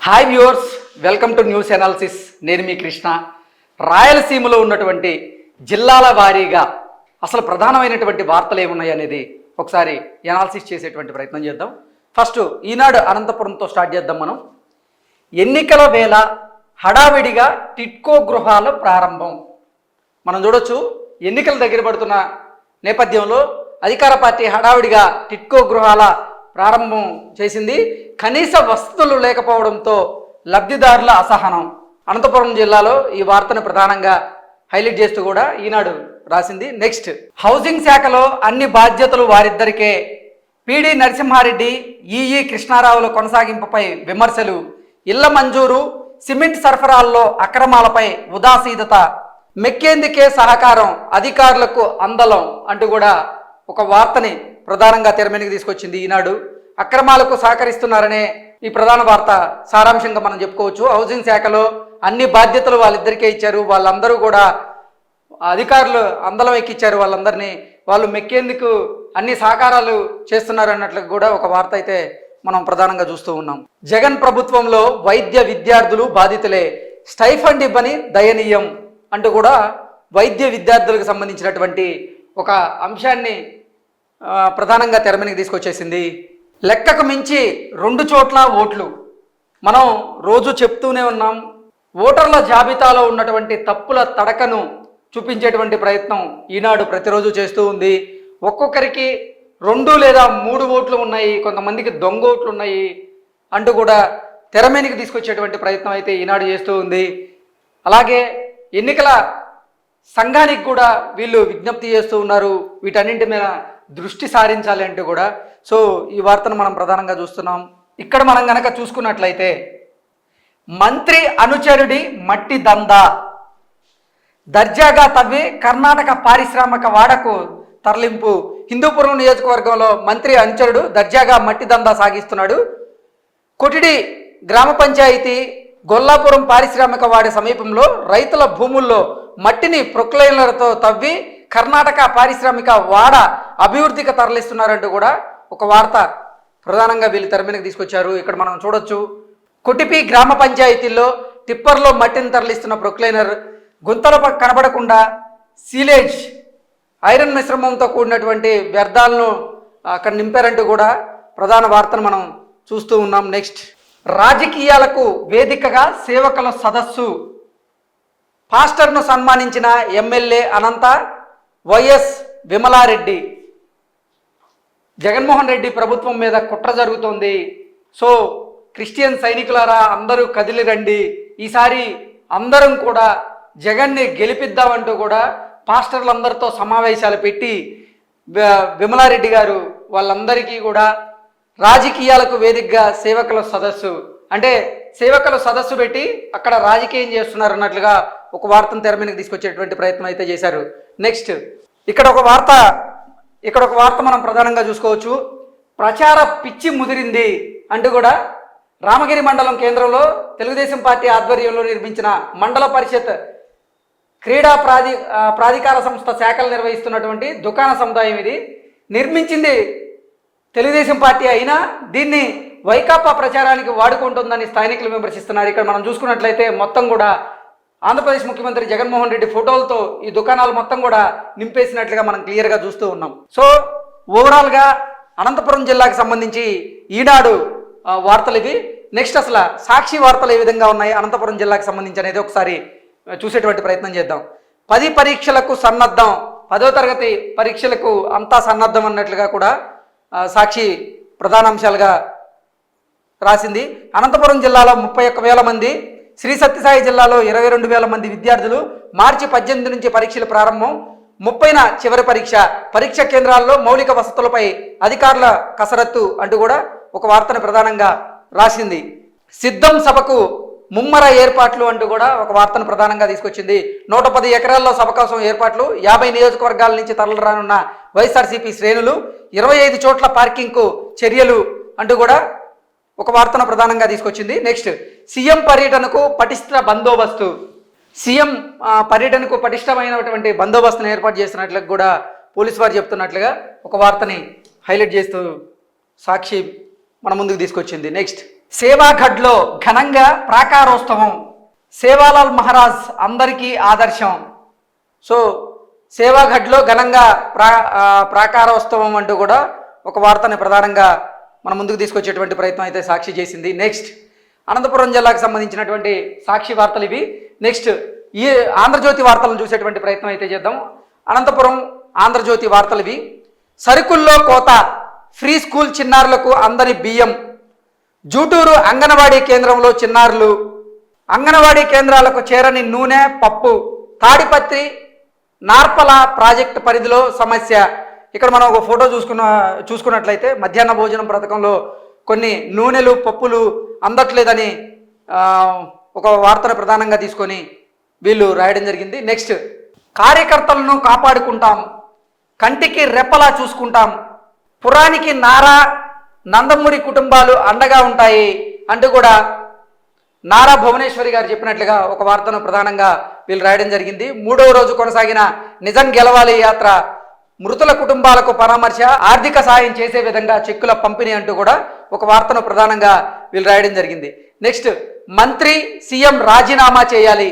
Hi viewers, welcome to news analysis. నేను మీ కృష్ణ. రాయలసీమలో ఉన్నటువంటి జిల్లాల వారీగా అసలు ప్రధానమైనటువంటి వార్తలు ఏమున్నాయి అనేది ఒకసారి అనాలిసిస్ చేసేటువంటి ప్రయత్నం చేద్దాం. ఫస్ట్ ఈనాడు అనంతపురంతో స్టార్ట్ చేద్దాం. మనం ఎన్నికల వేళ హడావిడిగా టిట్కో గృహాల ప్రారంభం. మనం చూడొచ్చు, ఎన్నికలు దగ్గర పడుతున్న నేపథ్యంలో అధికార పార్టీ హడావిడిగా టిట్కో గృహాల ప్రారంభం చేసింది. కనీస వసతులు లేకపోవడంతో లబ్ధిదారుల అసహనం. అనంతపురం జిల్లాలో ఈ వార్తను ప్రధానంగా హైలైట్ చేస్తూ కూడా ఈనాడు రాసింది. నెక్స్ట్, హౌసింగ్ శాఖలో అన్ని బాధ్యతలు వారిద్దరికే. పిడి నరసింహారెడ్డి, ఈఈ కృష్ణారావుల కొనసాగింపుపై విమర్శలు. ఇళ్ల మంజూరు, సిమెంట్ సరఫరాల్లో అక్రమాలపై ఉదాసీనత. మెక్కేందుకే సహకారం, అధికారులకు అందలం అంటూ కూడా ఒక వార్తని ప్రధానంగా తెర మీదకి తీసుకొచ్చింది ఈనాడు. అక్రమాలకు సహకరిస్తున్నారనే ఈ ప్రధాన వార్త సారాంశంగా మనం చెప్పుకోవచ్చు. హౌసింగ్ శాఖలో అన్ని బాధ్యతలు వాళ్ళిద్దరికే ఇచ్చారు. వాళ్ళందరూ కూడా అధికారులు అందలం ఎక్కిచ్చారు వాళ్ళందరినీ. వాళ్ళు మెక్కేందుకు అన్ని సహకారాలు చేస్తున్నారు అన్నట్లు కూడా ఒక వార్త అయితే మనం ప్రధానంగా చూస్తూ ఉన్నాం. జగన్ ప్రభుత్వంలో వైద్య విద్యార్థులు బాధితులే, స్టైఫండ్ ఇవ్వని దయనీయం అంటూ కూడా వైద్య విద్యార్థులకు సంబంధించినటువంటి ఒక అంశాన్ని ప్రధానంగా తెర మీదకి తీసుకొచ్చేసింది. లెక్కకు మించి 2 చోట్ల ఓట్లు. మనం రోజు చెప్తూనే ఉన్నాం, ఓటర్ల జాబితాలో ఉన్నటువంటి తప్పుల తడకను చూపించేటువంటి ప్రయత్నం ఈనాడు ప్రతిరోజు చేస్తూ ఉంది. ఒక్కొక్కరికి 2 లేదా 3 ఓట్లు ఉన్నాయి, కొంతమందికి దొంగ ఓట్లు ఉన్నాయి అంటూ కూడా తెర మీదకి తీసుకొచ్చేటువంటి ప్రయత్నం అయితే ఈనాడు చేస్తూ ఉంది. అలాగే ఎన్నికల సంఘానికి కూడా వీళ్ళు విజ్ఞప్తి చేస్తూ ఉన్నారు, వీటన్నింటి మీద దృష్టి సారించాలి అంటూ కూడా. సో ఈ వార్తను మనం ప్రధానంగా చూస్తున్నాం. ఇక్కడ మనం కనుక చూసుకున్నట్లయితే, మంత్రి అనుచరుడి మట్టి దందా. దర్జాగా తవ్వి కర్ణాటక పారిశ్రామిక వాడకు తరలింపు. హిందూపురం నియోజకవర్గంలో మంత్రి అనుచరుడు దర్జాగా మట్టి దందా సాగిస్తున్నాడు. కొటిడి గ్రామ పంచాయతీ గొల్లాపురం పారిశ్రామిక వాడ సమీపంలో రైతుల భూముల్లో మట్టిని ప్రొక్లైనర్లతో తవ్వి కర్ణాటక పారిశ్రామిక వాడ అభివృద్ధికి తరలిస్తున్నారంటూ కూడా ఒక వార్త ప్రధానంగా వీళ్ళు తెర మీదకి తీసుకొచ్చారు. ఇక్కడ మనం చూడొచ్చు, కొటిపి గ్రామ పంచాయతీల్లో టిప్పర్లో మట్టిని తరలిస్తున్న ప్రొక్లైనర్ గుంతలు కనబడకుండా సీలేజ్ ఐరన్ మిశ్రమంతో కూడినటువంటి వ్యర్థాలను అక్కడ నింపారంటూ కూడా ప్రధాన వార్తను మనం చూస్తూ ఉన్నాం. నెక్స్ట్, రాజకీయాలకు వేదికగా సేవకుల సదస్సు. పాస్టర్ను సన్మానించిన ఎమ్మెల్యే అనంత, వైఎస్ విమలారెడ్డి. జగన్మోహన్ రెడ్డి ప్రభుత్వం మీద కుట్ర జరుగుతోంది. సో క్రిస్టియన్ సైనికులారా, అందరూ కదిలి రండి, ఈసారి అందరం కూడా జగన్ని గెలిపిద్దామంటూ కూడా పాస్టర్లందరితో సమావేశాలు పెట్టి విమలారెడ్డి గారు వాళ్ళందరికీ కూడా రాజకీయాలకు వేదికగా సేవకుల సదస్సు, అంటే సేవకుల సదస్సు పెట్టి అక్కడ రాజకీయం చేస్తున్నారు అన్నట్లుగా ఒక వార్తను తెర మీదకి తీసుకొచ్చేటువంటి ప్రయత్నం అయితే చేశారు. నెక్స్ట్, ఇక్కడ ఒక వార్త మనం ప్రధానంగా చూసుకోవచ్చు. ప్రచార పిచ్చి ముదిరింది అంటూ కూడా రామగిరి మండలం కేంద్రంలో తెలుగుదేశం పార్టీ ఆధ్వర్యంలో నిర్మించిన మండల పరిషత్ క్రీడా ప్రాధికార సంస్థ శాఖలు నిర్వహిస్తున్నటువంటి దుకాణ సముదాయం ఇది. నిర్మించింది తెలుగుదేశం పార్టీ అయినా దీన్ని వైకాపా ప్రచారానికి వాడుకుంటుందని స్థానికులు విమర్శిస్తున్నారు. ఇక్కడ మనం చూసుకున్నట్లయితే మొత్తం కూడా ఆంధ్రప్రదేశ్ ముఖ్యమంత్రి జగన్మోహన్ రెడ్డి ఫోటోలతో ఈ దుకాణాలు మొత్తం కూడా నింపేసినట్లుగా మనం క్లియర్గా చూస్తూ ఉన్నాం. సో ఓవరాల్గా అనంతపురం జిల్లాకు సంబంధించి ఈనాడు వార్తలు ఇవి. నెక్స్ట్, అసలు సాక్షి వార్తలు ఏ విధంగా ఉన్నాయి అనంతపురం జిల్లాకు సంబంధించి అనేది ఒకసారి చూసేటువంటి ప్రయత్నం చేద్దాం. 10 పరీక్షలకు సన్నద్ధం, 10వ తరగతి పరీక్షలకు అంతా సన్నద్ధం అన్నట్లుగా కూడా సాక్షి ప్రధాన అంశాలుగా రాసింది. అనంతపురం జిల్లాలో 31,000 మంది, శ్రీ సత్యసాయి జిల్లాలో 22,000 మంది విద్యార్థులు. మార్చి 18 నుంచి పరీక్షలు ప్రారంభం, 30న చివరి పరీక్ష. పరీక్ష కేంద్రాల్లో మౌలిక వసతులపై అధికారుల కసరత్తు అంటూ కూడా ఒక వార్తను ప్రధానంగా రాసింది. సిద్ధం సభకు ముమ్మర ఏర్పాట్లు అంటూ కూడా ఒక వార్తను ప్రధానంగా తీసుకొచ్చింది. 110 ఎకరాల్లో సభ కోసం ఏర్పాట్లు, 50 నియోజకవర్గాల నుంచి తరలిరానున్న వైఎస్ఆర్సీపీ శ్రేణులు, 25 చోట్ల పార్కింగ్కు చర్యలు అంటూ కూడా ఒక వార్తను ప్రధానంగా తీసుకొచ్చింది. నెక్స్ట్, సీఎం పర్యటనకు పటిష్ట బందోబస్తు. సీఎం పర్యటనకు పటిష్టమైనటువంటి బందోబస్తును ఏర్పాటు చేస్తున్నట్లుగా కూడా పోలీసు వారు చెప్తున్నట్లుగా ఒక వార్తని హైలైట్ చేస్తూ సాక్షి మన ముందుకు తీసుకొచ్చింది. నెక్స్ట్, సేవాఘడ్లో ఘనంగా ప్రాకారోత్సవం, సేవాలాల్ మహారాజ్ అందరికీ ఆదర్శం. సో సేవాఘడ్లో ఘనంగా ప్రాకారోత్సవం అంటూ కూడా ఒక వార్తని ప్రధానంగా మన ముందుకు తీసుకొచ్చేటువంటి ప్రయత్నం అయితే సాక్షి చేసింది. నెక్స్ట్ అనంతపురం జిల్లాకు సంబంధించినటువంటి సాక్షి వార్తలు ఇవి. నెక్స్ట్ ఈ ఆంధ్రజ్యోతి వార్తలను చూసేటువంటి ప్రయత్నం అయితే చేద్దాం. అనంతపురం ఆంధ్రజ్యోతి వార్తలు ఇవి. సరుకుల్లో కోత, ఫ్రీ స్కూల్ చిన్నారులకు అందని బియ్యం. జూటూరు అంగన్వాడీ కేంద్రంలో చిన్నారులు, అంగన్వాడీ కేంద్రాలకు చేరని నూనె, పప్పు. తాడిపత్రి నార్పల ప్రాజెక్టు పరిధిలో సమస్య. ఇక్కడ మనం ఒక ఫోటో చూసుకున్నట్లయితే మధ్యాహ్న భోజనం పథకంలో కొన్ని నూనెలు, పప్పులు అందట్లేదని ఒక వార్తను ప్రధానంగా తీసుకొని వీళ్ళు రాయడం జరిగింది. నెక్స్ట్ కార్యకర్తలను కాపాడుకుంటాం, కంటికి రెప్పలా చూసుకుంటాం, పురానికి నారా నందమూరి కుటుంబాలు అండగా ఉంటాయి అంటూ కూడా నారా భువనేశ్వరి గారు చెప్పినట్లుగా ఒక వార్తను ప్రధానంగా వీళ్ళు రాయడం జరిగింది. 3వ రోజు కొనసాగిన నిజం గెలవాలి యాత్ర, మృతుల కుటుంబాలకు పరామర్శ, ఆర్థిక సాయం చేసే విధంగా చెక్కుల పంపిణీ అంటూ కూడా ఒక వార్తను ప్రధానంగా వీళ్ళు రాయడం జరిగింది. నెక్స్ట్ మంత్రి సీఎం రాజీనామా చేయాలి,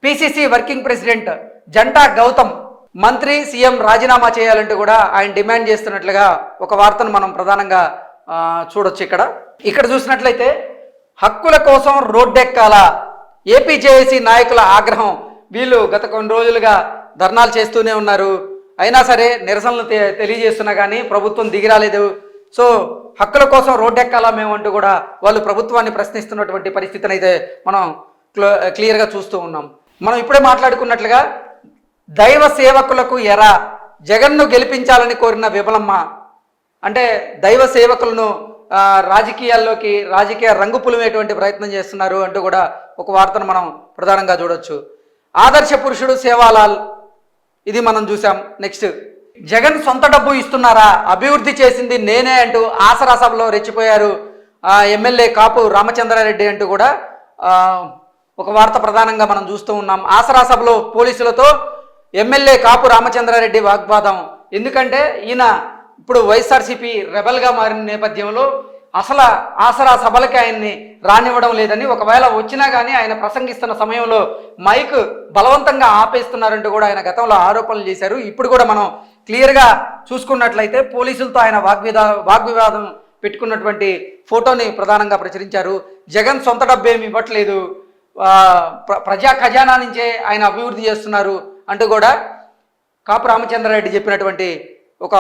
పిసిసి వర్కింగ్ ప్రెసిడెంట్ జంటా గౌతమ్ మంత్రి సీఎం రాజీనామా చేయాలంటూ కూడా ఆయన డిమాండ్ చేస్తున్నట్లుగా ఒక వార్తను మనం ప్రధానంగా చూడొచ్చు. ఇక్కడ చూసినట్లయితే హక్కుల కోసం రోడ్డెక్కాల, ఏపీ జేఏసీ నాయకుల ఆగ్రహం. వీళ్ళు గత కొన్ని రోజులుగా ధర్నాలు చేస్తూనే ఉన్నారు, అయినా సరే నిరసనలు తెలియజేస్తున్నా కానీ ప్రభుత్వం దిగిరాలేదు. సో హక్కుల కోసం రోడ్డెక్కాలా మేమంటూ కూడా వాళ్ళు ప్రభుత్వాన్ని ప్రశ్నిస్తున్నటువంటి పరిస్థితిని అయితే మనం క్లియర్గా చూస్తూ ఉన్నాం. మనం ఇప్పుడే మాట్లాడుకున్నట్లుగా దైవ సేవకులకు ఎరా, జగన్ను గెలిపించాలని కోరిన విమలమ్మ. అంటే దైవ సేవకులను రాజకీయాల్లోకి, రాజకీయ రంగు పులిమేటువంటి ప్రయత్నం చేస్తున్నారు అంటూ కూడా ఒక వార్తను మనం ప్రధానంగా చూడొచ్చు. ఆదర్శ పురుషుడు సేవాలాల్, ఇది మనం చూసాం. నెక్స్ట్ జగన్ సొంత డబ్బు ఇస్తున్నారా, అభివృద్ధి చేసింది నేనే అంటూ ఆసరా సభలో రెచ్చిపోయారు ఎమ్మెల్యే కాపు రామచంద్రారెడ్డి అంటూ కూడా ఒక వార్త ప్రధానంగా మనం చూస్తూ ఉన్నాం. ఆసరా సభలో పోలీసులతో ఎమ్మెల్యే కాపు రామచంద్రారెడ్డి వాగ్వాదం. ఎందుకంటే ఈయన ఇప్పుడు వైఎస్ఆర్సీపీ రెబల్గా మారిన నేపథ్యంలో అసలు ఆసరా సభలకి ఆయన్ని రానివ్వడం లేదని, ఒకవేళ వచ్చినా కానీ ఆయన ప్రసంగిస్తున్న సమయంలో మైక్ బలవంతంగా ఆపేస్తున్నారంటూ కూడా ఆయన గతంలో ఆరోపణలు చేశారు. ఇప్పుడు కూడా మనం క్లియర్గా చూసుకున్నట్లయితే పోలీసులతో ఆయన వాగ్వివాదం పెట్టుకున్నటువంటి ఫోటోని ప్రధానంగా ప్రచురించారు. జగన్ సొంత డబ్బేమి ఇవ్వట్లేదు, ప్రజా ఖజానా నుంచే ఆయన అభివృద్ధి చేస్తున్నారు అంటూ కూడా కాపు రామచంద్రారెడ్డి చెప్పినటువంటి ఒక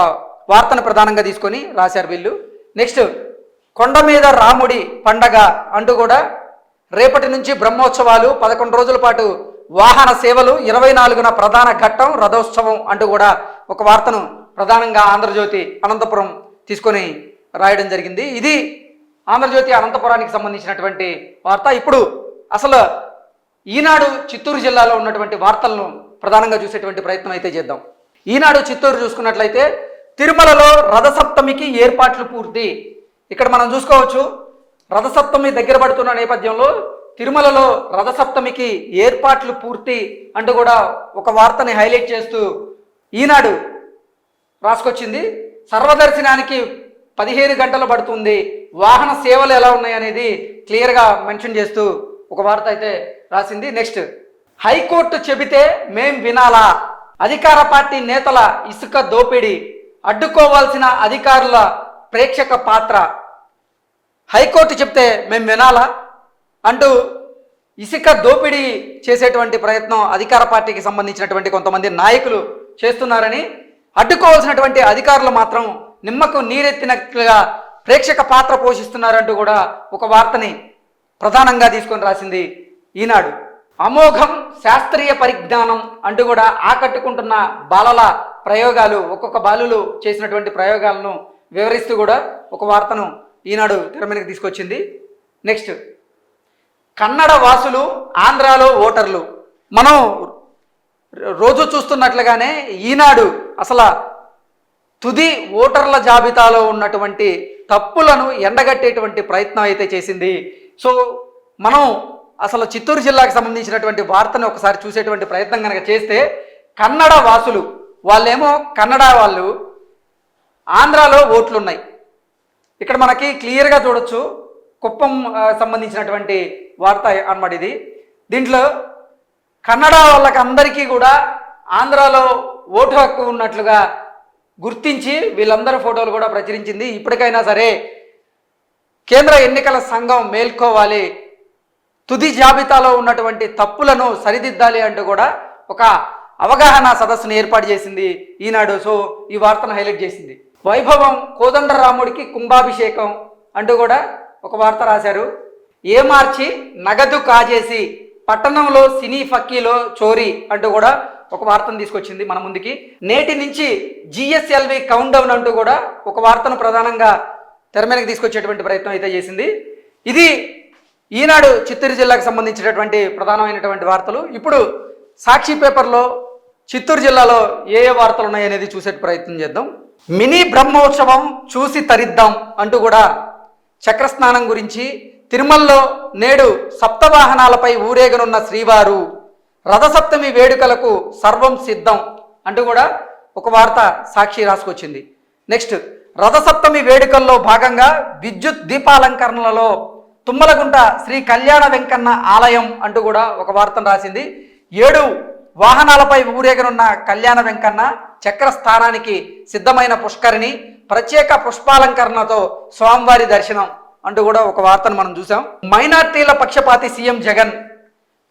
వార్తను ప్రధానంగా తీసుకొని రాశారు వీళ్ళు. నెక్స్ట్ కొండ మీద రాముడి పండగ అంటూ కూడా రేపటి నుంచి బ్రహ్మోత్సవాలు, 11 రోజుల పాటు వాహన సేవలు, 24న ప్రధాన ఘట్టం రథోత్సవం అంటూ కూడా ఒక వార్తను ప్రధానంగా ఆంధ్రజ్యోతి అనంతపురం తీసుకొని రాయడం జరిగింది. ఇది ఆంధ్రజ్యోతి అనంతపురానికి సంబంధించినటువంటి వార్త. ఇప్పుడు అసలు ఈనాడు చిత్తూరు జిల్లాలో ఉన్నటువంటి వార్తలను ప్రధానంగా చూసేటువంటి ప్రయత్నం అయితే చేద్దాం. ఈనాడు చిత్తూరు చూసుకున్నట్లయితే తిరుమలలో రథసప్తమికి ఏర్పాట్లు పూర్తి. ఇక్కడ మనం చూసుకోవచ్చు, రథసప్తమి దగ్గర పడుతున్న నేపథ్యంలో తిరుమలలో రథసప్తమికి ఏర్పాట్లు పూర్తి అంటూ కూడా ఒక వార్తని హైలైట్ చేస్తూ ఈనాడు రాసుకొచ్చింది. సర్వదర్శనానికి 15 గంటలు పడుతుంది, వాహన సేవలు ఎలా ఉన్నాయి అనేది క్లియర్గా మెన్షన్ చేస్తూ ఒక వార్త అయితే రాసింది. నెక్స్ట్ హైకోర్టు చెబితే మేం వినాలా, అధికార పార్టీ నేతల ఇసుక దోపిడీ, అడ్డుకోవాల్సిన అధికారుల ప్రేక్షక పాత్ర. హైకోర్టు చెప్తే మేము వినాలా అంటూ ఇసుక దోపిడీ చేసేటువంటి ప్రయత్నం అధికార పార్టీకి సంబంధించినటువంటి కొంతమంది నాయకులు చేస్తున్నారని, అడ్డుకోవాల్సినటువంటి అధికారులు మాత్రం నిమ్మకు నీరెత్తినట్లుగా ప్రేక్షక పాత్ర పోషిస్తున్నారంటూ కూడా ఒక వార్తని ప్రధానంగా తీసుకొని రాసింది ఈనాడు. అమోఘం శాస్త్రీయ పరిజ్ఞానం అంటూ కూడా ఆకట్టుకుంటున్న బాలల ప్రయోగాలు, ఒక్కొక్క బాలులు చేసినటువంటి ప్రయోగాలను వివరిస్తూ కూడా ఒక వార్తను ఈనాడు తెర మీదకి తీసుకొచ్చింది. నెక్స్ట్ కన్నడ వాసులు ఆంధ్రాలో ఓటర్లు. మనం రోజు చూస్తున్నట్లుగానే ఈనాడు అసలు తుది ఓటర్ల జాబితాలో ఉన్నటువంటి తప్పులను ఎండగట్టేటువంటి ప్రయత్నం అయితే చేసింది. సో మనం అసలు చిత్తూరు జిల్లాకు సంబంధించినటువంటి వార్తను ఒకసారి చూసేటువంటి ప్రయత్నం కనుక చేస్తే, కన్నడ వాసులు వాళ్ళేమో కన్నడ వాళ్ళు, ఆంధ్రాలో ఓట్లున్నాయి. ఇక్కడ మనకి క్లియర్గా చూడొచ్చు, కుప్పం సంబంధించినటువంటి వార్త అన్నమాట ఇది. దీంట్లో కన్నడ వాళ్ళకి అందరికీ కూడా ఆంధ్రాలో ఓటు హక్కు ఉన్నట్లుగా గుర్తించి వీళ్ళందరి ఫోటోలు కూడా ప్రచురించింది. ఇప్పటికైనా సరే కేంద్ర ఎన్నికల సంఘం మేల్కోవాలి, తుది జాబితాలో ఉన్నటువంటి తప్పులను సరిదిద్దాలి అంటూ కూడా ఒక అవగాహన సదస్సును ఏర్పాటు చేసింది ఈనాడు. సో ఈ వార్తను హైలైట్ చేసింది. వైభవం కోదండరాముడికి కుంభాభిషేకం అంటూ కూడా ఒక వార్త రాశారు. ఏమార్చి నగదు కాజేసి పట్టణంలో సినీ ఫక్కీలో చోరీ అంటూ కూడా ఒక వార్తను తీసుకొచ్చింది మన ముందుకి. నేటి నుంచి జిఎస్ఎల్వి కౌంట్ డౌన్ అంటూ కూడా ఒక వార్తను ప్రధానంగా తెర మీదకి తీసుకొచ్చేటువంటి ప్రయత్నం అయితే చేసింది. ఇది ఈనాడు చిత్తూరు జిల్లాకు సంబంధించినటువంటి ప్రధానమైనటువంటి వార్తలు. ఇప్పుడు సాక్షి పేపర్లో చిత్తూరు జిల్లాలో ఏ ఏ వార్తలు ఉన్నాయనేది చూసే ప్రయత్నం చేద్దాం. మినీ బ్రహ్మోత్సవం చూసి తరిద్దాం అంటూ కూడా చక్రస్నానం గురించి, తిరుమలలో నేడు సప్తవాహనాలపై ఊరేగనున్న శ్రీవారు, రథసప్తమి వేడుకలకు సర్వం సిద్ధం అంటూ కూడా ఒక వార్త సాక్షి రాసుకొచ్చింది. నెక్స్ట్, రథసప్తమి వేడుకల్లో భాగంగా విద్యుత్ దీపాలంకరణలలో తుమ్మలగుంట శ్రీ కళ్యాణ వెంకన్న ఆలయం అంటూ కూడా ఒక వార్తను రాసింది. 7 వాహనాలపై ఊరేగనున్న కళ్యాణ వెంకన్న చక్రస్థానానికి సిద్ధమైన పుష్కరిణి, ప్రత్యేక పుష్పాలంకరణతో స్వామివారి దర్శనం అంటూ కూడా ఒక వార్తను మనం చూసాం. మైనార్టీల పక్షపాతి సీఎం జగన్,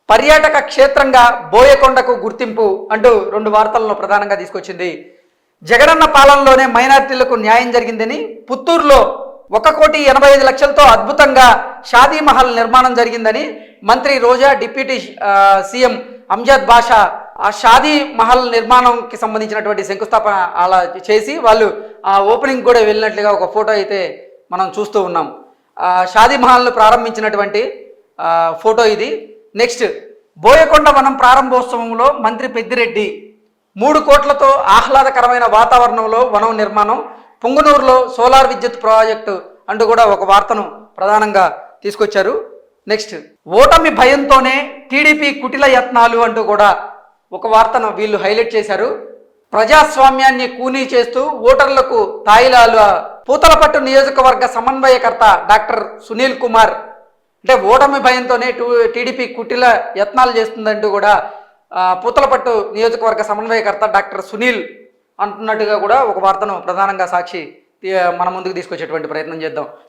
పర్యాటక క్షేత్రంగా బోయకొండకు గుర్తింపు అంటూ 2 వార్తలను ప్రధానంగా తీసుకొచ్చింది. జగనన్న పాలనలోనే మైనార్టీలకు న్యాయం జరిగిందని, పుత్తూరులో 1,85,00,000తో అద్భుతంగా షాదీ మహల్ నిర్మాణం జరిగిందని మంత్రి రోజా, డిప్యూటీ సీఎం అంజద్ బాషా ఆ షాదీ మహల్ నిర్మాణంకి సంబంధించినటువంటి శంకుస్థాపన అలా చేసి వాళ్ళు ఆ ఓపెనింగ్ కూడా వెళ్ళినట్లుగా ఒక ఫోటో అయితే మనం చూస్తూ ఉన్నాం. షాదీ మహల్ను ప్రారంభించినటువంటి ఫోటో ఇది. నెక్స్ట్, బోయకొండ వనం ప్రారంభోత్సవంలో మంత్రి పెద్దిరెడ్డి, 3 కోట్లతో ఆహ్లాదకరమైన వాతావరణంలో వనం నిర్మాణం, పుంగనూరులో సోలార్ విద్యుత్ ప్రాజెక్టు అంటూ కూడా ఒక వార్తను ప్రధానంగా తీసుకొచ్చారు. నెక్స్ట్, ఓటమి భయంతోనే టీడీపీ కుటిల యత్నాలు అంటూ కూడా ఒక వార్తను వీళ్ళు హైలైట్ చేశారు. ప్రజాస్వామ్యాన్ని కూనీ చేస్తూ ఓటర్లకు తాయిలాల పూతలపట్టు నియోజకవర్గ సమన్వయకర్త డాక్టర్ సునీల్ కుమార్, అంటే ఓటమి భయంతోనే టీడీపీ కుటిల యత్నాలు చేస్తుందంటూ కూడా పూతలపట్టు నియోజకవర్గ సమన్వయకర్త డాక్టర్ సునీల్ అంటున్నట్టుగా కూడా ఒక వార్తను ప్రధానంగా సాక్షి మన ముందుకు తీసుకొచ్చేటువంటి ప్రయత్నం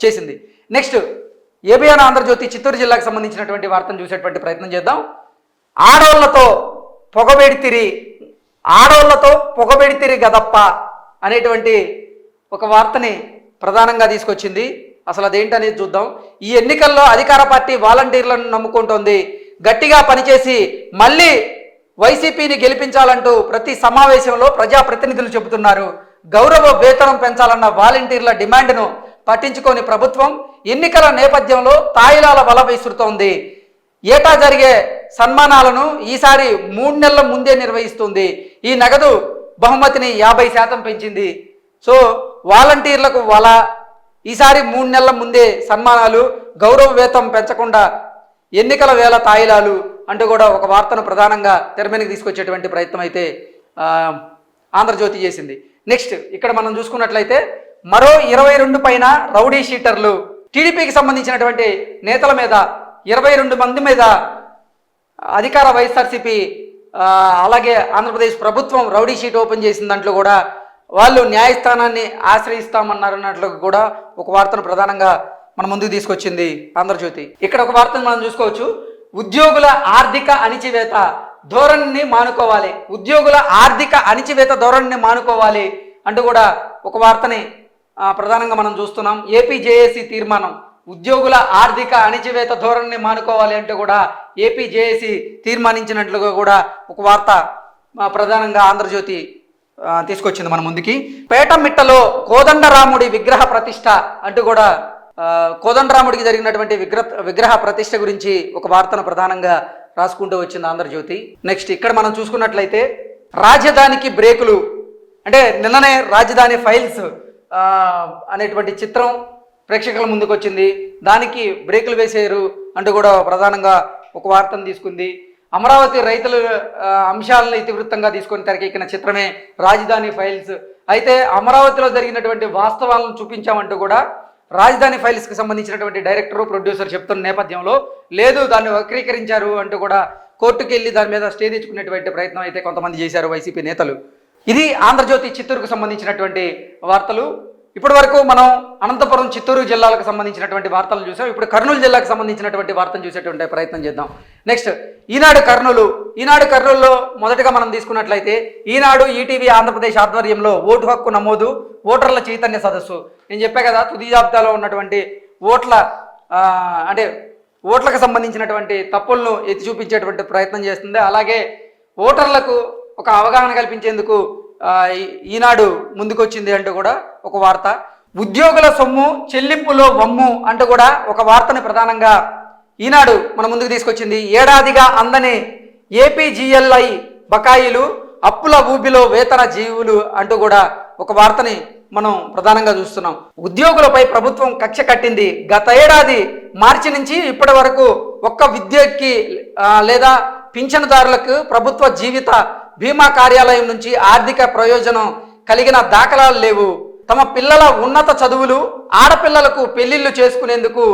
చేసింది. నెక్స్ట్, ఏబిఎన్ ఆంధ్రజ్యోతి చిత్తూరు జిల్లాకు సంబంధించినటువంటి వార్తను చూసేటువంటి ప్రయత్నం చేద్దాం. ఆడోళ్లతో పొగబెడితిరి గదప్ప అనేటువంటి ఒక వార్తని ప్రధానంగా తీసుకొచ్చింది. అసలు అదేంటనేది చూద్దాం. ఈ ఎన్నికల్లో అధికార పార్టీ వాలంటీర్లను నమ్ముకుంటోంది, గట్టిగా పనిచేసి మళ్ళీ వైసీపీని గెలిపించాలంటూ ప్రతి సమావేశంలో ప్రజాప్రతినిధులు చెబుతున్నారు. గౌరవ వేతనం పెంచాలన్న వాలంటీర్ల డిమాండ్ను పట్టించుకొని ప్రభుత్వం ఎన్నికల నేపథ్యంలో తాయిలాల వల విసురుతోంది. ఏటా జరిగే సన్మానాలను ఈసారి 3 నెలల ముందే నిర్వహిస్తుంది. ఈ నగదు బహుమతిని 50% పెంచింది. సో వాలంటీర్లకు వల, ఈసారి 3 నెలల ముందే సన్మానాలు, గౌరవ వేతనం పెంచకుండా ఎన్నికల వేళ తాయిలాలు అంటూ కూడా ఒక వార్తను ప్రధానంగా తెర మీదకి తీసుకొచ్చేటువంటి ప్రయత్నం అయితే ఆంధ్రజ్యోతి చేసింది. నెక్స్ట్, ఇక్కడ మనం చూసుకున్నట్లయితే మరో 22 పైన రౌడీ షీటర్లు, టీడీపీకి సంబంధించినటువంటి నేతల మీద 22 మంది మీద అధికార వైఎస్ఆర్సీపీ అలాగే ఆంధ్రప్రదేశ్ ప్రభుత్వం రౌడీ షీట్ ఓపెన్ చేసిన దాంట్లో కూడా వాళ్ళు న్యాయస్థానాన్ని ఆశ్రయిస్తామన్నారన్నట్లు కూడా ఒక వార్తను ప్రధానంగా మన ముందుకు తీసుకొచ్చింది ఆంధ్రజ్యోతి. ఇక్కడ ఒక వార్తను మనం చూసుకోవచ్చు. ఉద్యోగుల ఆర్థిక అణిచివేత ధోరణిని మానుకోవాలి, ఉద్యోగుల ఆర్థిక అణిచివేత ధోరణిని మానుకోవాలి అంటూ కూడా ఒక వార్తని ప్రధానంగా మనం చూస్తున్నాం. ఏపీ జేఏసీ తీర్మానం, ఉద్యోగుల ఆర్థిక అణిచివేత ధోరణిని మానుకోవాలి అంటూ కూడా ఏపీ జేఏసీ తీర్మానించినట్లుగా కూడా ఒక వార్త ప్రధానంగా ఆంధ్రజ్యోతి తీసుకొచ్చింది మన ముందుకి. పేటమిట్టలో కోదండరాముడి విగ్రహ ప్రతిష్ట అంటూ కూడా కోదండరాముడికి జరిగినటువంటి విగ్రహ ప్రతిష్ట గురించి ఒక వార్తను ప్రధానంగా రాసుకుంటూ వచ్చింది ఆంధ్రజ్యోతి. నెక్స్ట్, ఇక్కడ మనం చూసుకున్నట్లయితే రాజధానికి బ్రేకులు, అంటే నిన్ననే రాజధాని ఫైల్స్ అనేటువంటి చిత్రం ప్రేక్షకుల ముందుకు వచ్చింది, దానికి బ్రేకులు వేసేరు అంటూ కూడా ప్రధానంగా ఒక వార్తను తీసుకుంది. అమరావతి రైతుల అంశాలను ఇతివృత్తంగా తీసుకొని తెరకెక్కిన చిత్రమే రాజధాని ఫైల్స్. అయితే అమరావతిలో జరిగినటువంటి వాస్తవాలను చూపించామంటూ కూడా రాజధాని ఫైల్స్కి సంబంధించినటువంటి డైరెక్టరు ప్రొడ్యూసర్ చెప్తున్న నేపథ్యంలో లేదు దాన్ని వక్రీకరించారు అంటూ కూడా కోర్టుకు వెళ్ళి దాని మీద స్టే తెచ్చుకునేటువంటి ప్రయత్నం అయితే కొంతమంది చేశారు వైసీపీ నేతలు. ఇది ఆంధ్రజ్యోతి చిత్తూరుకు సంబంధించినటువంటి వార్తలు. ఇప్పటి వరకు మనం అనంతపురం, చిత్తూరు జిల్లాలకు సంబంధించినటువంటి వార్తలు చూసాం. ఇప్పుడు కర్నూలు జిల్లాకు సంబంధించినటువంటి వార్తలు చూసేటువంటి ప్రయత్నం చేద్దాం. నెక్స్ట్ ఈనాడు కర్నూలు. ఈనాడు కర్నూలులో మొదటగా మనం తీసుకున్నట్లయితే ఈనాడు, ఈటీవీ ఆంధ్రప్రదేశ్ ఆధ్వర్యంలో ఓటు హక్కు నమోదు, ఓటర్ల చైతన్య సదస్సు. నేను చెప్పా కదా, తుది జాబితాలో ఉన్నటువంటి ఓట్లకు సంబంధించినటువంటి తప్పులను ఎత్తి చూపించేటువంటి ప్రయత్నం చేస్తుంది. అలాగే ఓటర్లకు ఒక అవగాహన కల్పించేందుకు ఈనాడు ముందుకొచ్చింది అంటూ కూడా ఒక వార్త. ఉద్యోగుల సొమ్ము చెల్లింపులో వమ్ము అంటూ కూడా ఒక వార్తని ప్రధానంగా ఈనాడు మన ముందుకు తీసుకొచ్చింది. ఏడాదిగా అందని ఏపీజీఎల్ఐ బకాయిలు, అప్పుల ఊబిలో వేతన జీవులు అంటూ కూడా ఒక వార్తని మనం ప్రధానంగా చూస్తున్నాం. ఉద్యోగులపై ప్రభుత్వం కక్ష కట్టింది. గత ఏడాది మార్చి నుంచి ఇప్పటి వరకు ఒక్క విద్యకి లేదా పింఛనుదారులకు ప్రభుత్వ జీవిత బీమా కార్యాలయం నుంచి ఆర్థిక ప్రయోజనం కలిగిన దాఖలాలు లేవు. తమ పిల్లల ఉన్నత చదువులు, ఆడపిల్లలకు పెళ్లిళ్లు చేసుకునేందుకు,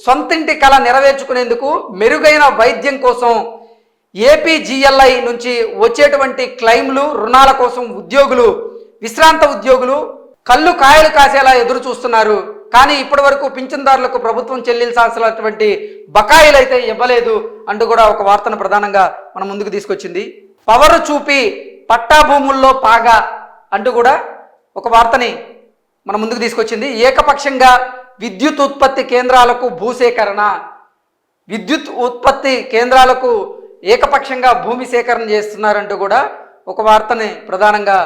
సొంతింటి కళ నెరవేర్చుకునేందుకు, మెరుగైన వైద్యం కోసం ఏపీజీఎల్ఐ నుంచి వచ్చేటువంటి క్లెయిమ్లు, రుణాల కోసం ఉద్యోగులు, విశ్రాంత ఉద్యోగులు కళ్ళు కాయలు కాసేలా ఎదురు చూస్తున్నారు. కానీ ఇప్పటి వరకు పింఛన్దారులకు ప్రభుత్వం చెల్లించాల్సినటువంటి బకాయిలు అయితే ఇవ్వలేదు అంటూ కూడా ఒక వార్తను ప్రధానంగా మన ముందుకు తీసుకొచ్చింది. పవరు చూపి పట్టా భూముల్లో పాగా అంటూ కూడా ఒక వార్తని మన ముందుకు తీసుకొచ్చింది. ఏకపక్షంగా విద్యుత్ ఉత్పత్తి కేంద్రాలకు భూసేకరణ, విద్యుత్ ఉత్పత్తి కేంద్రాలకు ఏకపక్షంగా భూమి సేకరణ చేస్తున్నారంటూ కూడా ఒక వార్తని ప్రధానంగా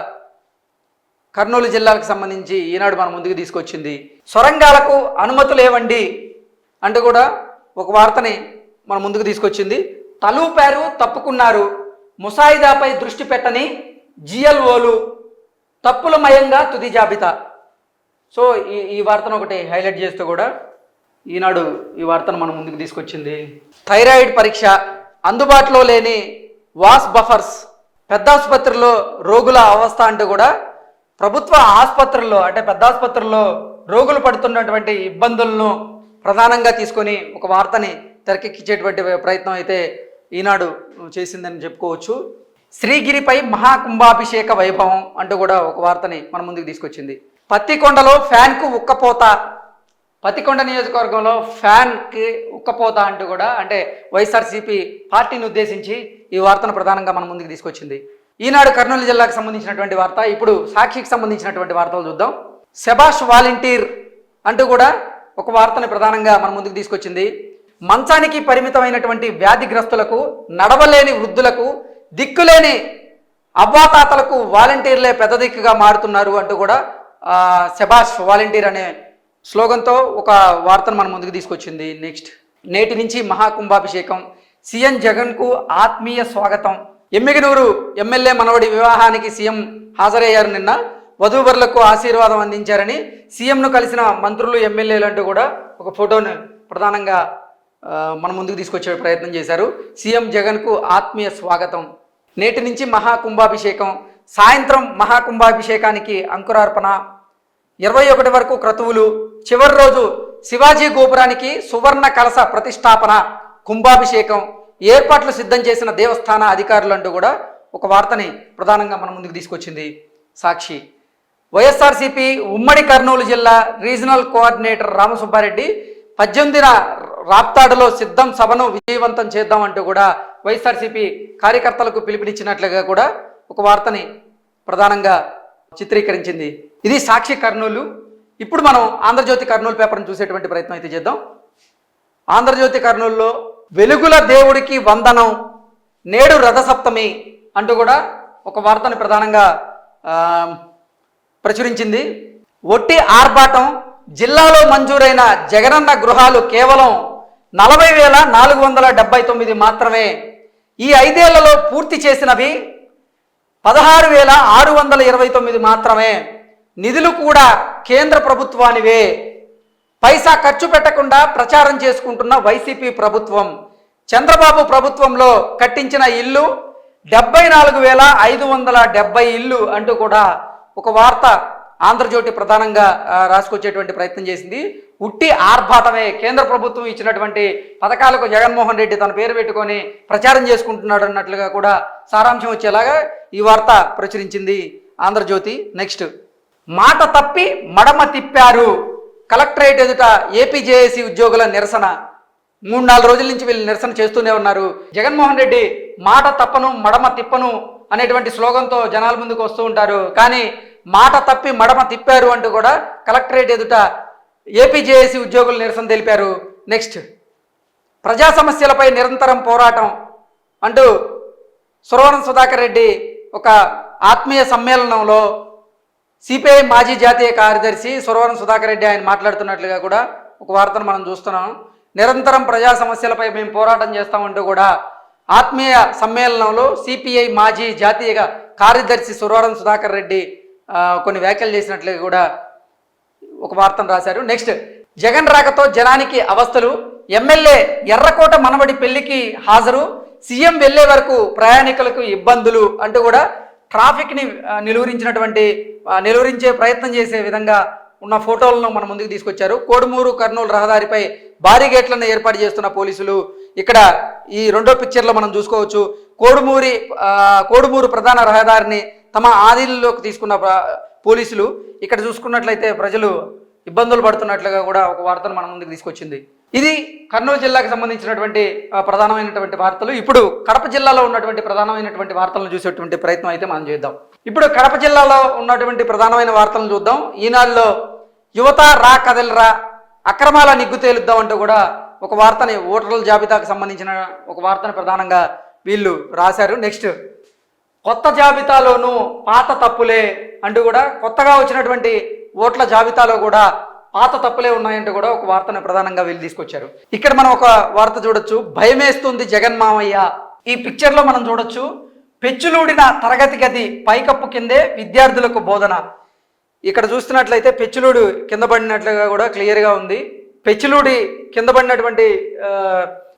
కర్నూలు జిల్లాకు సంబంధించి ఈనాడు మన ముందుకు తీసుకొచ్చింది. సొరంగాలకు అనుమతులు ఏవండి అంటూ కూడా ఒక వార్తని మన ముందుకు తీసుకొచ్చింది. తలూపారు, తప్పుకున్నారు, ముసాయిదాపై దృష్టి పెట్టని జిఎల్ఓలు, తప్పులమయంగా తుది జాబితా. సో ఈ వార్తను ఒకటి హైలైట్ చేస్తూ కూడా ఈనాడు ఈ వార్తను మన ముందుకు తీసుకొచ్చింది. థైరాయిడ్ పరీక్ష, అందుబాటులో లేని వాస్ బఫర్స్, పెద్ద ఆసుపత్రిలో రోగుల అవస్థ అంటూ కూడా ప్రభుత్వ ఆసుపత్రుల్లో అంటే పెద్ద ఆసుపత్రుల్లో రోగులు పడుతున్నటువంటి ఇబ్బందులను ప్రధానంగా తీసుకొని ఒక వార్తని తెరకెక్కించేటువంటి ప్రయత్నం అయితే ఈనాడు చేసిందని చెప్పుకోవచ్చు. శ్రీగిరిపై మహాకుంభాభిషేక వైభవం అంటూ కూడా ఒక వార్తని మన ముందుకు తీసుకొచ్చింది. పత్తికొండలో ఫ్యాన్కు ఉక్కపోత, పత్తికొండ నియోజకవర్గంలో ఫ్యాన్కి ఉక్కపోత అంటూ కూడా అంటే వైఎస్ఆర్సీపీ పార్టీని ఉద్దేశించి ఈ వార్తను ప్రధానంగా మన ముందుకు తీసుకొచ్చింది. ఈనాడు కర్నూలు జిల్లాకు సంబంధించినటువంటి వార్త. ఇప్పుడు సాక్షికి సంబంధించినటువంటి వార్తలు చూద్దాం. శబాష్ వాలంటీర్ అంటూ కూడా ఒక వార్తని ప్రధానంగా మన ముందుకు తీసుకొచ్చింది. మంచానికి పరిమితమైనటువంటి వ్యాధిగ్రస్తులకు, నడవలేని వృద్ధులకు, దిక్కులేని అవ్వాతాతలకు వాలంటీర్లే పెద్ద దిక్కుగా మారుతున్నారు అంటూ కూడా శబాష్ వాలంటీర్ అనే స్లోగన్తో ఒక వార్తను మన ముందుకు తీసుకొచ్చింది. నెక్స్ట్, నేటి నుంచి మహాకుంభాభిషేకం, సీఎం జగన్కు ఆత్మీయ స్వాగతం. ఎమ్మిగనూరు ఎమ్మెల్యే మనవడి వివాహానికి సీఎం హాజరయ్యారు. నిన్న వధూవరులకు ఆశీర్వాదం అందించారని సీఎంను కలిసిన మంత్రులు, ఎమ్మెల్యేలు అంటూ కూడా ఒక ఫోటోను ప్రధానంగా మన ముందుకు తీసుకొచ్చే ప్రయత్నం చేశారు. సీఎం జగన్కు ఆత్మీయ స్వాగతం. నేటి నుంచి మహాకుంభాభిషేకం, సాయంత్రం మహాకుంభాభిషేకానికి అంకురార్పణ, 21 వరకు క్రతువులు, చివరి రోజు శివాజీ గోపురానికి సువర్ణ కలశ ప్రతిష్టాపన, కుంభాభిషేకం, ఏర్పాట్లు సిద్ధం చేసిన దేవస్థాన అధికారులు అంటూ కూడా ఒక వార్తని ప్రధానంగా మన ముందుకు తీసుకొచ్చింది సాక్షి. వైఎస్ఆర్సీపీ ఉమ్మడి కర్నూలు జిల్లా రీజనల్ కోఆర్డినేటర్ రామసుబ్బారెడ్డి 18న రాప్తాడులో సిద్ధం సభను విజయవంతం చేద్దామంటూ కూడా వైఎస్ఆర్సీపీ కార్యకర్తలకు పిలుపునిచ్చినట్లుగా కూడా ఒక వార్తని ప్రధానంగా చిత్రీకరించింది. ఇది సాక్షి కర్నూలు. ఇప్పుడు మనం ఆంధ్రజ్యోతి కర్నూలు పేపర్ను చూసేటువంటి ప్రయత్నం అయితే చేద్దాం. ఆంధ్రజ్యోతి కర్నూలులో వెలుగుల దేవుడికి వందనం, నేడు రథసప్తమి అంటూ కూడా ఒక వార్తని ప్రధానంగా ప్రచురించింది. ఒట్టి ఆర్భాటం, జిల్లాలో మంజూరైన జగనన్న గృహాలు కేవలం 40,479 మాత్రమే. ఈ 5 ఏళ్లలో పూర్తి చేసినవి 16,629 మాత్రమే. నిధులు కూడా కేంద్ర ప్రభుత్వానివే. పైసా ఖర్చు పెట్టకుండా ప్రచారం చేసుకుంటున్న వైసీపీ ప్రభుత్వం. చంద్రబాబు ప్రభుత్వంలో కట్టించిన ఇల్లు 74,570 ఇల్లు అంటూ కూడా ఒక వార్త ఆంధ్రజ్యోతి ప్రధానంగా రాసుకొచ్చేటువంటి ప్రయత్నం చేసింది. ఉట్టి ఆర్భాటమే. కేంద్ర ప్రభుత్వం ఇచ్చినటువంటి పథకాలకు జగన్మోహన్ రెడ్డి తన పేరు పెట్టుకొని ప్రచారం చేసుకుంటున్నాడు అన్నట్లుగా కూడా సారాంశం వచ్చేలాగా ఈ వార్త ప్రచురించింది ఆంధ్రజ్యోతి. నెక్స్ట్, మాట తప్పి మడమ తిప్పారు, కలెక్టరేట్ ఎదుట ఏపీజేఏసీ ఉద్యోగుల నిరసన. 3-4 రోజుల నుంచి వీళ్ళు నిరసన చేస్తూనే ఉన్నారు. జగన్మోహన్ రెడ్డి మాట తప్పను మడమ తిప్పను అనేటువంటి స్లోగన్తో జనాల ముందుకు వస్తూ ఉంటారు. కానీ మాట తప్పి మడమ తిప్పారు అంటూ కూడా కలెక్టరేట్ ఎదుట ఏపీజేఏసీ ఉద్యోగులు నిరసన తెలిపారు. నెక్స్ట్, ప్రజా సమస్యలపై నిరంతరం పోరాటం అంటూ సురవరం సుధాకర్ రెడ్డి ఒక ఆత్మీయ సమ్మేళనంలో సిపిఐ మాజీ జాతీయ కార్యదర్శి సురవరం సుధాకర్ రెడ్డి ఆయన మాట్లాడుతున్నట్లుగా కూడా ఒక వార్తను మనం చూస్తున్నాం. నిరంతరం ప్రజా సమస్యలపై మేము పోరాటం చేస్తామంటూ కూడా ఆత్మీయ సమ్మేళనంలో సిపిఐ మాజీ జాతీయ కార్యదర్శి సురవరం సుధాకర్ రెడ్డి కొన్ని వ్యాఖ్యలు చేసినట్లుగా కూడా ఒక వార్తను రాశారు. నెక్స్ట్, జగన్ రాకతో జనానికి అవస్థలు, ఎమ్మెల్యే ఎర్రకోట మనవడి పెళ్లికి హాజరు, సీఎం వెళ్లే వరకు ప్రయాణికులకు ఇబ్బందులు అంటూ కూడా ట్రాఫిక్ని నిలువరించే ప్రయత్నం చేసే విధంగా ఉన్న ఫోటోలను మన ముందుకు తీసుకొచ్చారు. కోడుమూరు కర్నూలు రహదారిపై భారీ గేట్లను ఏర్పాటు చేస్తున్న పోలీసులు. ఇక్కడ ఈ రెండో పిక్చర్లో మనం చూసుకోవచ్చు. కోడుమూరు ప్రధాన రహదారిని తమ ఆధీనంలోకి తీసుకున్న పోలీసులు. ఇక్కడ చూసుకున్నట్లయితే ప్రజలు ఇబ్బందులు పడుతున్నట్లుగా కూడా ఒక వార్తను మన ముందుకు తీసుకొచ్చింది. ఇది కర్నూలు జిల్లాకు సంబంధించినటువంటి ప్రధానమైనటువంటి వార్తలు. ఇప్పుడు కడప జిల్లాలో ఉన్నటువంటి ప్రధానమైనటువంటి వార్తలను చూసేటువంటి ప్రయత్నం అయితే మనం చేద్దాం. ఇప్పుడు కడప జిల్లాలో ఉన్నటువంటి ప్రధానమైన వార్తలను చూద్దాం. ఈనాడులో యువత రా కదలరా, అక్రమాల నిగ్గు తేలుద్దాం అంటూ కూడా ఒక వార్తని, ఓటర్ల జాబితాకు సంబంధించిన ఒక వార్తని ప్రధానంగా వీళ్ళు రాశారు. నెక్స్ట్, కొత్త జాబితాలోనూ పాత తప్పులే అంటూ కూడా కొత్తగా వచ్చినటువంటి ఓట్ల జాబితాలో కూడా పాత తప్పులే ఉన్నాయంటూ కూడా ఒక వార్తను ప్రధానంగా వీళ్ళు తీసుకొచ్చారు. ఇక్కడ మనం ఒక వార్త చూడొచ్చు, భయమేస్తుంది జగన్ మామయ్య. ఈ పిక్చర్లో మనం చూడొచ్చు, పెచ్చులూడిన తరగతి గది పైకప్పు కిందే విద్యార్థులకు బోధన. ఇక్కడ చూస్తున్నట్లయితే పెచ్చులూడు కింద పడినట్లుగా కూడా క్లియర్గా ఉంది. పెచ్చులూడి కింద పడినటువంటి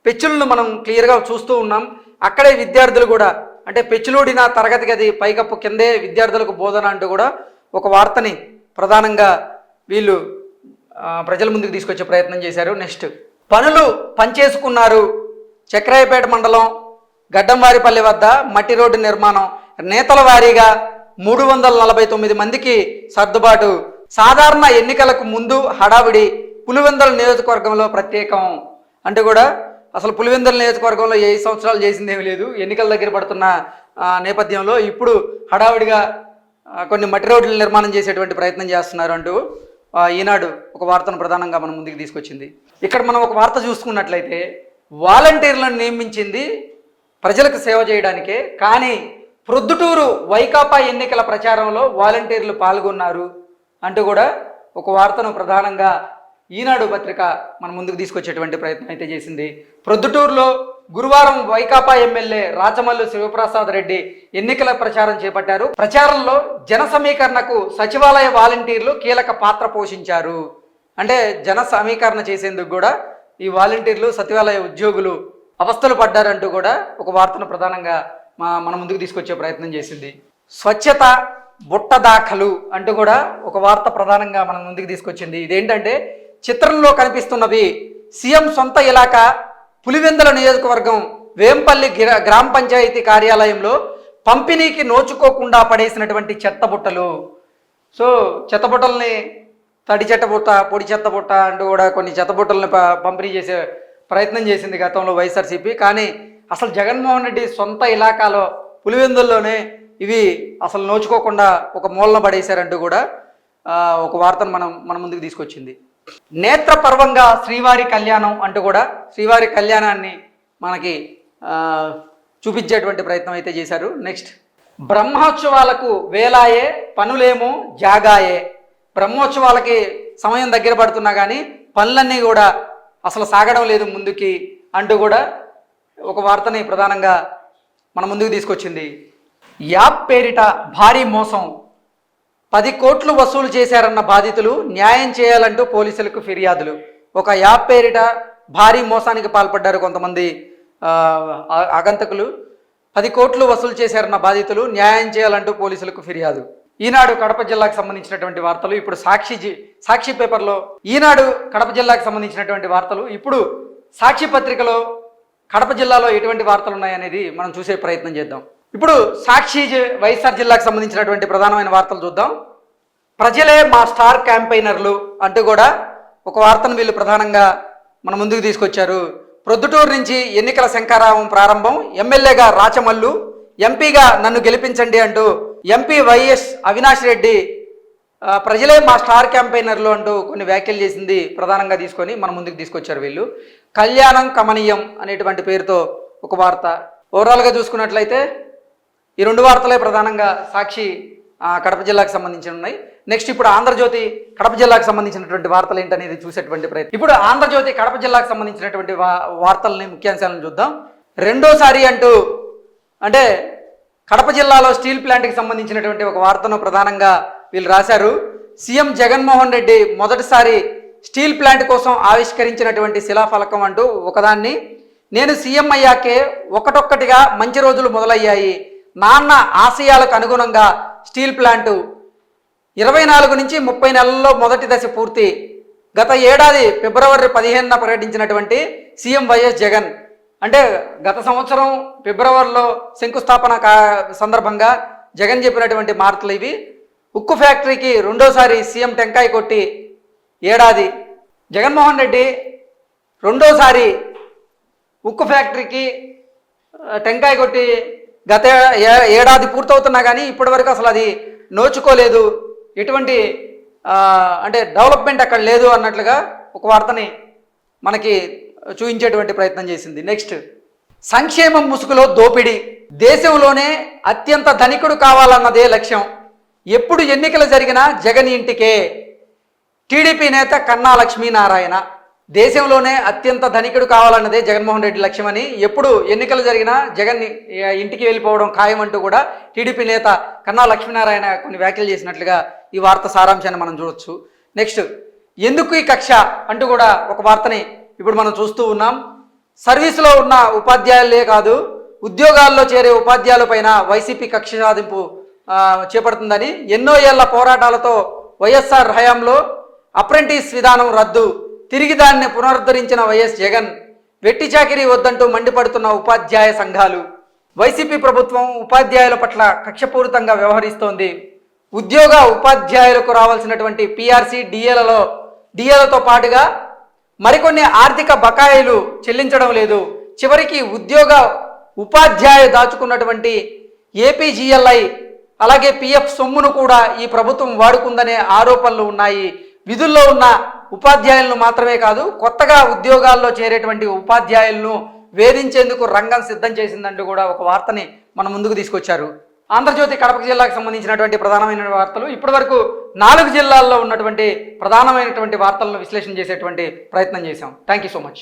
పెచ్చులను మనం క్లియర్గా చూస్తూ ఉన్నాం. అక్కడే విద్యార్థులు కూడా, అంటే పెచ్చులూడిన తరగతి గది పైకప్పు కిందే విద్యార్థులకు బోధన అంటూ కూడా ఒక వార్తని ప్రధానంగా వీళ్ళు ప్రజల ముందుకు తీసుకొచ్చే ప్రయత్నం చేశారు. నెక్స్ట్, పనులు పనిచేసుకున్నారు, చక్రాయపేట మండలం గడ్డంవారిపల్లి వద్ద మట్టి రోడ్డు నిర్మాణం, నేతల వారీగా 349 మందికి సర్దుబాటు, సాధారణ ఎన్నికలకు ముందు హడావిడి, పులివెందుల నియోజకవర్గంలో ప్రత్యేకం అంటూ కూడా అసలు పులివెందుల నియోజకవర్గంలో 5 సంవత్సరాలు చేసిందేమీ లేదు. ఎన్నికల దగ్గర పడుతున్న నేపథ్యంలో ఇప్పుడు హడావిడిగా కొన్ని మట్టి రోడ్లు నిర్మాణం చేసేటువంటి ప్రయత్నం చేస్తున్నారు అంటూ ఈనాడు ఒక వార్తను ప్రధానంగా మన ముందుకు తీసుకొచ్చింది. ఇక్కడ మనం ఒక వార్త చూసుకున్నట్లయితే, వాలంటీర్లను నియమించింది ప్రజలకు సేవ చేయడానికే, కానీ ప్రొద్దుటూరు వైకాపా ఎన్నికల ప్రచారంలో వాలంటీర్లు పాల్గొన్నారు అంటూ కూడా ఒక వార్తను ప్రధానంగా ఈనాడు పత్రిక మన ముందుకు తీసుకొచ్చేటువంటి ప్రయత్నం అయితే చేసింది. ప్రొద్దుటూరులో గురువారం వైకాపా ఎమ్మెల్యే రాచమల్లు శివప్రసాద్ రెడ్డి ఎన్నికల ప్రచారం చేపట్టారు. ప్రచారంలో జన సమీకరణకు సచివాలయ వాలంటీర్లు కీలక పాత్ర పోషించారు. అంటే జన సమీకరణ చేసేందుకు కూడా ఈ వాలంటీర్లు సచివాలయ ఉద్యోగులు అవస్థలు పడ్డారంటూ కూడా ఒక వార్తను ప్రధానంగా మన ముందుకు తీసుకొచ్చే ప్రయత్నం చేసింది. స్వచ్ఛత బుట్ట దాఖలు అంటూ కూడా ఒక వార్త ప్రధానంగా మన ముందుకు తీసుకొచ్చింది. ఇదేంటంటే, చిత్రంలో కనిపిస్తున్నవి సీఎం సొంత ఇలాకా పులివెందుల నియోజకవర్గం వేంపల్లి గ్రామ పంచాయతీ కార్యాలయంలో పంపిణీకి నోచుకోకుండా పడేసినటువంటి చెత్తబుట్టలు. సో చెత్తబుట్టల్ని తడి చెత్తబుట్ట, పొడి చెత్తబుట్ట అంటూ కూడా కొన్ని చెత్తబుట్టల్ని పంపిణీ చేసే ప్రయత్నం చేసింది గతంలో వైఎస్ఆర్సీపీ. కానీ అసలు జగన్మోహన్ రెడ్డి సొంత ఇలాకాలో పులివెందుల్లోనే ఇవి అసలు నోచుకోకుండా ఒక మూలన పడేశారంటూ కూడా ఒక వార్తను మన ముందుకు తీసుకొచ్చింది. నేత్రపర్వంగా శ్రీవారి కళ్యాణం అంటూ కూడా శ్రీవారి కళ్యాణాన్ని మనకి చూపించేటువంటి ప్రయత్నం అయితే చేశారు. నెక్స్ట్, బ్రహ్మోత్సవాలకు వేలాయే పనులేమో జాగాయే. బ్రహ్మోత్సవాలకి సమయం దగ్గర పడుతున్నా కానీ పనులన్నీ కూడా అసలు సాగడం లేదు ముందుకి అంటూ కూడా ఒక వార్తని ప్రధానంగా మన ముందుకు తీసుకొచ్చింది. యాప్ పేరిట భారీ మోసం, 10 కోట్లు వసూలు చేశారన్న బాధితులు, న్యాయం చేయాలంటూ పోలీసులకు ఫిర్యాదులు. ఒక యాప్ పేరిట భారీ మోసానికి పాల్పడ్డారు కొంతమంది ఆగంతకులు. 10 కోట్లు వసూలు చేశారన్న బాధితులు, న్యాయం చేయాలంటూ పోలీసులకు ఫిర్యాదు. ఈనాడు కడప జిల్లాకు సంబంధించినటువంటి వార్తలు, ఇప్పుడు సాక్షి పేపర్లో ఈనాడు కడప జిల్లాకు సంబంధించినటువంటి వార్తలు, ఇప్పుడు సాక్షి పత్రికలో కడప జిల్లాలో ఎటువంటి వార్తలు ఉన్నాయనేది మనం చూసే ప్రయత్నం చేద్దాం. ఇప్పుడు సాక్షి వైఎస్ఆర్ జిల్లాకు సంబంధించినటువంటి ప్రధానమైన వార్తలు చూద్దాం. ప్రజలే మా స్టార్ క్యాంపెయినర్లు అంటూ కూడా ఒక వార్తను వీళ్ళు ప్రధానంగా మన ముందుకు తీసుకొచ్చారు. ప్రొద్దుటూరు నుంచి ఎన్నికల శంఖారావం ప్రారంభం, ఎమ్మెల్యేగా రాచమల్లు, ఎంపీగా నన్ను గెలిపించండి అంటూ ఎంపీ వైఎస్ అవినాష్ రెడ్డి ప్రజలే మా స్టార్ క్యాంపెయినర్లు అంటూ కొన్ని వ్యాఖ్యలు చేసింది ప్రధానంగా తీసుకొని మన ముందుకు తీసుకొచ్చారు వీళ్ళు. కళ్యాణం కమనీయం అనేటువంటి పేరుతో ఒక వార్త. ఓవరాల్గా చూసుకున్నట్లయితే ఈ రెండు వార్తలే ప్రధానంగా సాక్షి కడప జిల్లాకు సంబంధించి ఉన్నాయి. నెక్స్ట్ ఇప్పుడు ఆంధ్రజ్యోతి కడప జిల్లాకు సంబంధించినటువంటి వార్తలు ఏంటనేది చూసేటువంటి ప్రయత్నం. ఇప్పుడు ఆంధ్రజ్యోతి కడప జిల్లాకు సంబంధించినటువంటి వార్తల్ని ముఖ్యాంశాలను చూద్దాం. రెండోసారి అంటూ అంటే కడప జిల్లాలో స్టీల్ ప్లాంట్కి సంబంధించినటువంటి ఒక వార్తను ప్రధానంగా వీళ్ళు రాశారు. సీఎం జగన్మోహన్ రెడ్డి మొదటిసారి స్టీల్ ప్లాంట్ కోసం ఆవిష్కరించినటువంటి శిలాఫలకం అంటూ ఒకదాన్ని, నేను సీఎం అయ్యాకే ఒకటొక్కటిగా మంచి రోజులు మొదలయ్యాయి, నాన్న ఆశయాలకు అనుగుణంగా స్టీల్ ప్లాంటు 24 నుంచి 30 నెలల్లో మొదటి దశ పూర్తి, గత ఏడాది ఫిబ్రవరి 15న ప్రకటించినటువంటి సీఎం వైఎస్ జగన్. అంటే గత సంవత్సరం ఫిబ్రవరిలో శంకుస్థాపన సందర్భంగా జగన్ చెప్పినటువంటి మాటలు ఇవి. ఉక్కు ఫ్యాక్టరీకి రెండోసారి సీఎం టెంకాయ కొట్టి ఏడాది. జగన్మోహన్ రెడ్డి రెండోసారి ఉక్కు ఫ్యాక్టరీకి టెంకాయ కొట్టి గత ఏడాది పూర్తవుతున్నా కానీ ఇప్పటివరకు అసలు అది నోచుకోలేదు, ఎటువంటి అంటే డెవలప్మెంట్ అక్కడ లేదు అన్నట్లుగా ఒక వార్తని మనకి చూపించేటువంటి ప్రయత్నం చేసింది. నెక్స్ట్, సంక్షేమం ముసుగులో దోపిడీ, దేశంలోనే అత్యంత ధనికుడు కావాలన్నదే లక్ష్యం, ఎప్పుడు ఎన్నికలు జరిగినా జగన్ ఇంటికే, టీడీపీ నేత కన్నా లక్ష్మీనారాయణ. దేశంలోనే అత్యంత ధనికుడు కావాలన్నదే జగన్మోహన్ రెడ్డి లక్ష్యమని, ఎప్పుడు ఎన్నికలు జరిగినా జగన్ ఇంటికి వెళ్ళిపోవడం ఖాయమంటూ కూడా టీడీపీ నేత కన్నా లక్ష్మీనారాయణ కొన్ని వ్యాఖ్యలు చేసినట్లుగా ఈ వార్త సారాంశాన్ని మనం చూడొచ్చు. నెక్స్ట్, ఎందుకు ఈ కక్ష అంటూ కూడా ఒక వార్తని ఇప్పుడు మనం చూస్తూ ఉన్నాం. సర్వీసులో ఉన్న ఉపాధ్యాయులే కాదు, ఉద్యోగాల్లో చేరే ఉపాధ్యాయులపైన వైసీపీ కక్ష సాధింపు చేపడుతుందని, ఎన్నో ఏళ్ల పోరాటాలతో వైఎస్ఆర్ హయాంలో అప్రెంటిస్ విధానం రద్దు, తిరిగి దాన్ని పునరుద్ధరించిన వైఎస్ జగన్, వెట్టి చాకిరీ వద్దంటూ మండిపడుతున్న ఉపాధ్యాయ సంఘాలు. వైసీపీ ప్రభుత్వం ఉపాధ్యాయుల పట్ల కక్షపూరితంగా వ్యవహరిస్తోంది. ఉపాధ్యాయులకు రావాల్సినటువంటి పీఆర్సీ డిఏలతో పాటుగా మరికొన్ని ఆర్థిక బకాయిలు చెల్లించడం లేదు. చివరికి ఉపాధ్యాయ దాచుకున్నటువంటి ఏపీజీఎల్ఐ అలాగే పిఎఫ్ సొమ్మును కూడా ఈ ప్రభుత్వం వాడుకుందనే ఆరోపణలు ఉన్నాయి. విధుల్లో ఉన్న ఉపాధ్యాయులను మాత్రమే కాదు, కొత్తగా ఉద్యోగాల్లో చేరేటువంటి ఉపాధ్యాయులను వేధించేందుకు రంగం సిద్ధం చేసిందంటూ కూడా ఒక వార్తని మన ముందుకు తీసుకొచ్చారు. ఆంధ్రజ్యోతి కడప జిల్లాకు సంబంధించినటువంటి ప్రధానమైన వార్తలు. ఇప్పటి వరకు 4 జిల్లాల్లో ఉన్నటువంటి ప్రధానమైనటువంటి వార్తలను విశ్లేషణ చేసేటువంటి ప్రయత్నం చేశాం. Thank you so much.